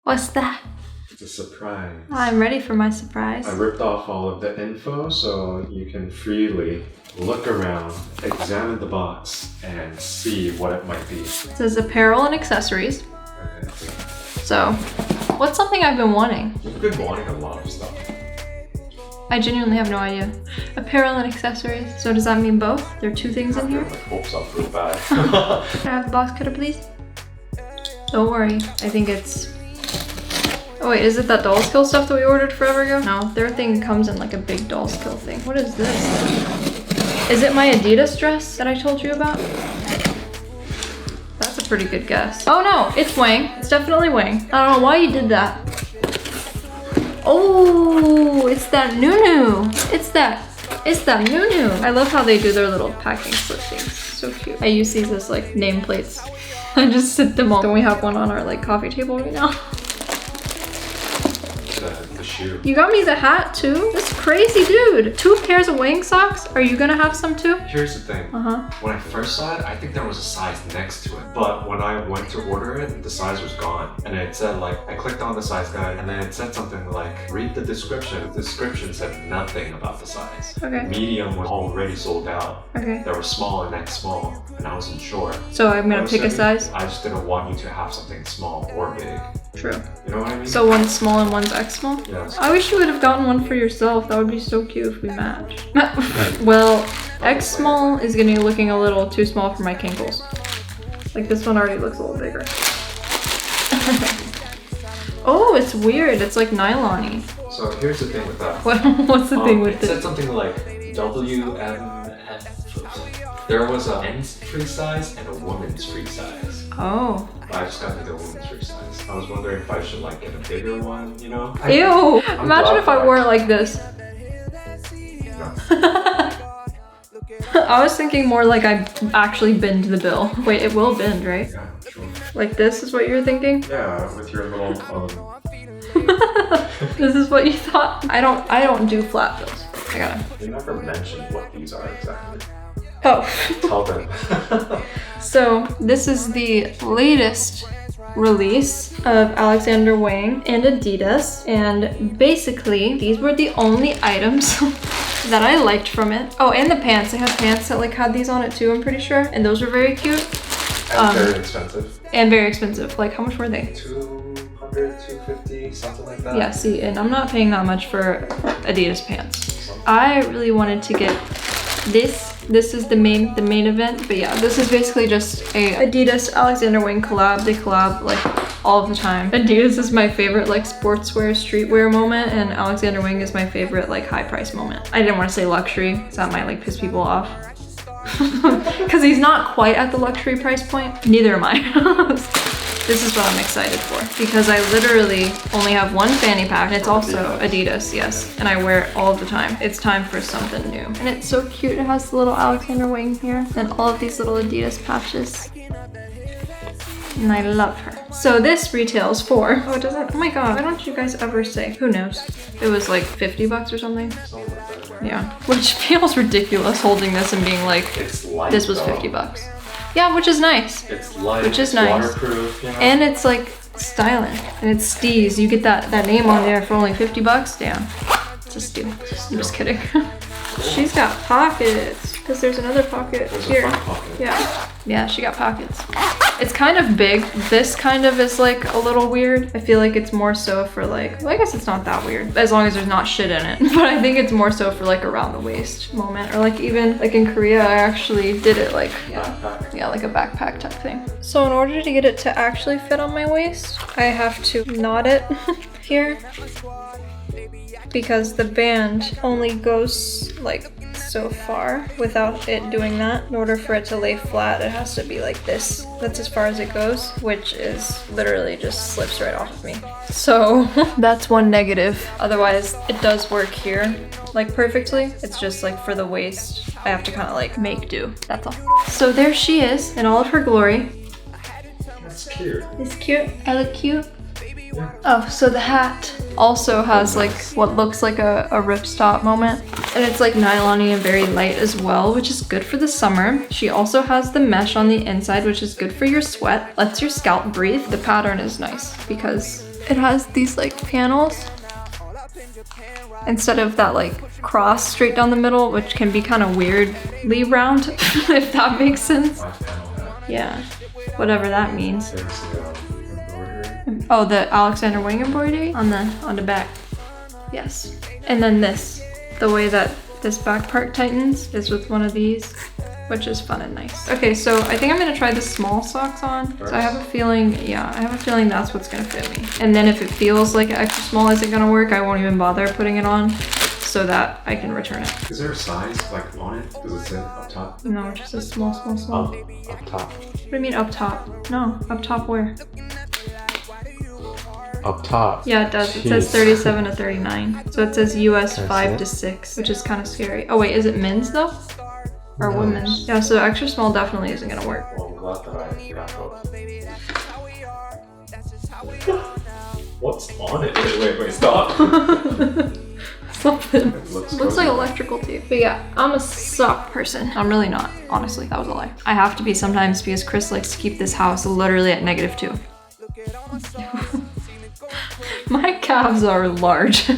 What's that? It's a surprise. I'm ready for my surprise. I ripped off all of the info so you can freely look around, examine the box, and see what it might be. It says apparel and accessories. Okay. So, what's something I've been wanting? You've been wanting a lot of stuff. I genuinely have no idea. Apparel and accessories. So does that mean both? There are two things in here? I hope so, for a bag. Can I have the box cutter, please? Don't worry. I think it's... Oh wait, is it that doll skill stuff that we ordered forever ago? No, their thing comes in like a big doll skill thing. What is this? Is it my Adidas dress that I told you about? That's a pretty good guess. Oh no, it's Wang. It's definitely Wang. I don't know why you did that. Oh, it's that Nunu. It's that Nunu. I love how they do their little packing slip things. So cute. I use these as like nameplates. I just sit them all. Don't we have one on our like coffee table right now? The shoe. You got me the hat too? That's crazy, dude. 2 pairs of Wang socks? Are you gonna have some too? Here's the thing. When I first saw it, I think there was a size next to it. But when I went to order it, the size was gone. And it said like, I clicked on the size guide and then it said something like, read the description. The description said nothing about the size. Okay. Medium was already sold out. Okay. There was small and next small, and I wasn't sure. So I'm gonna pick a size? I just didn't want you to have something small or big. True. You know what I mean? So one's small and one's X small? Yes. I wish you would have gotten one for yourself. That would be so cute if we matched. Well, X small is gonna be looking a little too small for my kinkles. Like this one already looks a little bigger. Oh, it's weird. It's like nylon-y. So here's the thing with that. What's the thing with it? It said something like WMF. There was a men's free size and a woman's free size. Oh. I just got the woman's free size. I was wondering if I should like get a bigger one, you know? Ew! Imagine if I wore it like this. No. I was thinking more like I actually bend the bill. Wait, it will bend, right? Yeah, sure. Like this is what you're thinking? Yeah, with your little This is what you thought? I don't do flat bills. I gotta. You never mentioned what these are exactly. Oh. Tell them. So this is the latest release of Alexander Wang and Adidas, and basically these were the only items that I liked from it. Oh, and the pants. They had pants that like had these on it too, I'm pretty sure, and those were very cute. And very expensive. And very expensive. Like how much were they? 200, 250, something like that. Yeah, see, and I'm not paying that much for Adidas pants. I really wanted to get this. This is the main event, but yeah, this is basically just a Adidas Alexander Wang collab. They collab like all of the time. Adidas is my favorite like sportswear, streetwear moment, and Alexander Wang is my favorite like high price moment. I didn't want to say luxury, because that might like piss people off. Because he's not quite at the luxury price point. Neither am I. This is what I'm excited for, because I literally only have one fanny pack, and it's also Adidas, yes, and I wear it all the time. It's time for something new. And it's so cute. It has the little Alexander Wang here and all of these little Adidas patches. And I love her. So this retails for, oh, it doesn't, oh my god, why don't you guys ever say? Who knows? It was like 50 bucks or something. Yeah, which feels ridiculous holding this and being like, it's light, this was 50 bucks. Yeah, which is nice. It's light, which is nice. Waterproof, you know? And it's like styling. And it's Steez. You get that name on there for only 50 bucks? Damn. Just do. I'm just kidding. She's got pockets. Because there's another pocket here. A front pocket. Yeah. Yeah, she got pockets. It's kind of big. This kind of is like a little weird. I feel like it's more so for like, well, I guess it's not that weird as long as there's not shit in it. But I think it's more so for like around the waist moment, or like even like in Korea, I actually did it like, yeah, like a backpack type thing. So in order to get it to actually fit on my waist, I have to knot it here, because the band only goes like so far without it doing that. In order for it to lay flat, it has to be like this. That's as far as it goes, which is literally just slips right off of me. So that's one negative. Otherwise, it does work here like perfectly. It's just like for the waist, I have to kind of like make do. That's all. So there she is in all of her glory. That's cute. It's cute. I look cute. Oh, so the hat also has like what looks like a ripstop moment, and it's like nylon-y and very light as well, which is good for the summer. She also has the mesh on the inside, which is good for your sweat, lets your scalp breathe. The pattern is nice because It has these like panels instead of that like cross straight down the middle, which can be kind of weirdly round, if that makes sense. Yeah, whatever that means. Oh, the Alexander Wang embroidery on the back. Yes. And then this, the way that this back part tightens is with one of these, which is fun and nice. Okay, so I think I'm gonna try the small socks on. So I have a feeling, yeah, I have a feeling that's what's gonna fit me. And then if it feels like extra small isn't gonna work, I won't even bother putting it on so that I can return it. Is there a size like on it? Does it say up top? No, just a small. Up top. What do you mean up top? No, up top where? Up top. Yeah, it does. It says 37 to 39. So it says US 5 to 6, which is kind of scary. Oh wait, is it men's though? Or women's? Yeah, so extra small definitely isn't gonna work. Well, I'm glad that I got both. What's on it? Wait, stop. Something. Looks like electrical tape. But yeah, I'm a sock person. I'm really not, honestly. That was a lie. I have to be sometimes because Chris likes to keep this house literally at -2. My calves are large.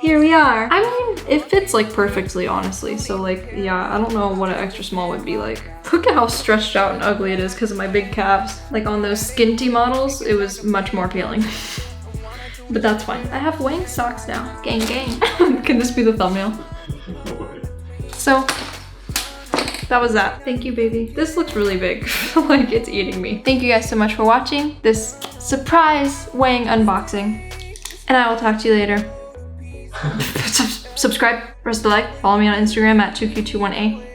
Here we are. I mean, it fits like perfectly, honestly. So like, yeah, I don't know what an extra small would be like. Look at how stretched out and ugly it is because of my big calves. Like on those skinty models, it was much more appealing. But that's fine. I have Wang socks now. Gang, gang. Can this be the thumbnail? So, that was that. Thank you, baby. This looks really big. Like it's eating me. Thank you guys so much for watching this surprise Wang unboxing. And I will talk to you later. Subscribe, press the like, follow me on Instagram at 2Q21A.